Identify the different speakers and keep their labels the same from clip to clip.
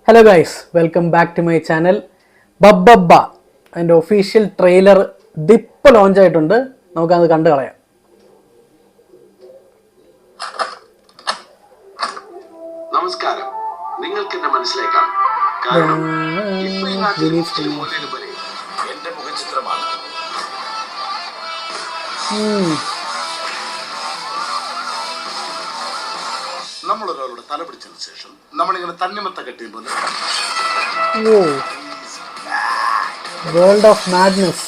Speaker 1: Hello guys, welcome back to my channel. ബബ്ബബ്ബ അതിൻ്റെ official trailer ഇതിപ്പോൾ ലോഞ്ച് ആയിട്ടുണ്ട്. നമുക്കത് കണ്ടു കളയാം.
Speaker 2: നമസ്കാരം, നിങ്ങൾക്ക് എന്നെ മനസ്സിലാക്കാം. എന്റെ മുഖചിത്രമാണ്. നമ്മളൊരാളുടെ തല പിടിച്ചതിന് ശേഷം നമ്മളിങ്ങനെ തന്നിമത്ത കെട്ടിയുമ്പോൾ
Speaker 1: വേൾഡ് ഓഫ് മാഡ്നസ്.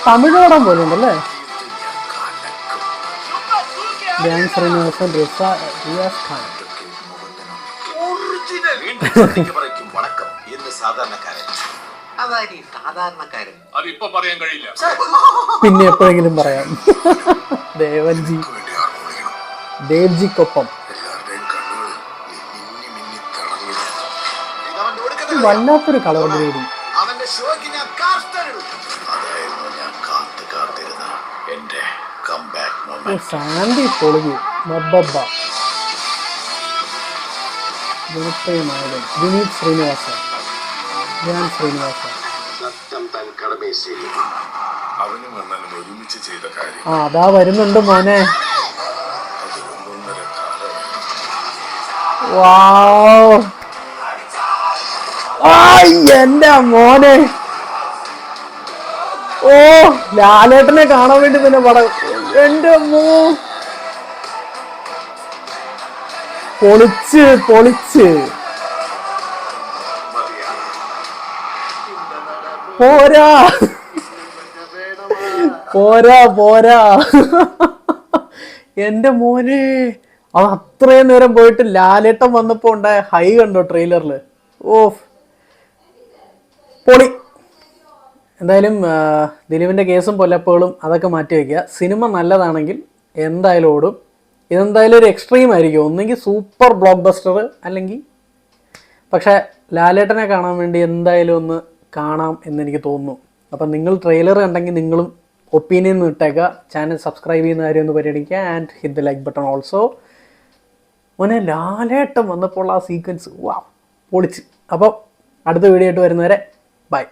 Speaker 1: തമിഴ് പടം പോലെ ഉണ്ടല്ലേ?
Speaker 2: വണക്കം എന്ന് സാധാരണക്കാരൻ. അതിപ്പോ പറയാൻ കഴിയില്ല,
Speaker 1: പിന്നെ എപ്പോഴെങ്കിലും പറയാം. ദേവ്ജിക്കൊപ്പം വല്ലാത്തൊരു കളർ ഗ്രേഡി. സാന്റി പൊളിഞ്ഞു. ബബ്ബബ്ബ, വിനീത് ശ്രീനിവാസൻ, ധ്യാൻ ശ്രീനിവാസൻ. അതാ വരുന്നുണ്ട് മോനെ. എന്റെ മോനെ. ഓ, ലാലേട്ടനെ കാണാൻ വേണ്ടി തന്നെ പടം. എന്റെ മോ, പൊളിച്ച് പൊളിച്ച്. പോരാ പോരാ പോരാ. എന്റെ മോനെ, അത് അത്രയും നേരം പോയിട്ട് ലാലേട്ടൻ വന്നപ്പോ ഉണ്ടായ ഹൈ കണ്ടോ ട്രെയിലറില്? ഓ, പൊളി. എന്തായാലും ദിലീപിൻ്റെ കേസും പൊല്ലപ്പുകളും അതൊക്കെ മാറ്റി വയ്ക്കുക. സിനിമ നല്ലതാണെങ്കിൽ എന്തായാലും ഓടും. ഇതെന്തായാലും ഒരു എക്സ്ട്രീം ആയിരിക്കും. ഒന്നെങ്കിൽ സൂപ്പർ ബ്ലോക്ക് ബസ്റ്റർ, അല്ലെങ്കിൽ പക്ഷേ ലാലേട്ടനെ കാണാൻ വേണ്ടി എന്തായാലും ഒന്ന് കാണാം എന്നെനിക്ക് തോന്നുന്നു. അപ്പം നിങ്ങൾ ട്രെയിലർ കണ്ടെങ്കിൽ നിങ്ങളും ഒപ്പീനിയൻ ഇട്ടേക്കുക. ചാനൽ സബ്സ്ക്രൈബ് ചെയ്യുന്ന കാര്യം ഒന്ന് പരിഗണിക്കുക. And hit the like button also. മോനെ, ലാലേട്ടൻ വന്നപ്പോൾ ആ സീക്വൻസ് വാ പൊളിച്ച്. അപ്പം അടുത്ത വീഡിയോ ആയിട്ട് വരുന്നവരെ ബൈ.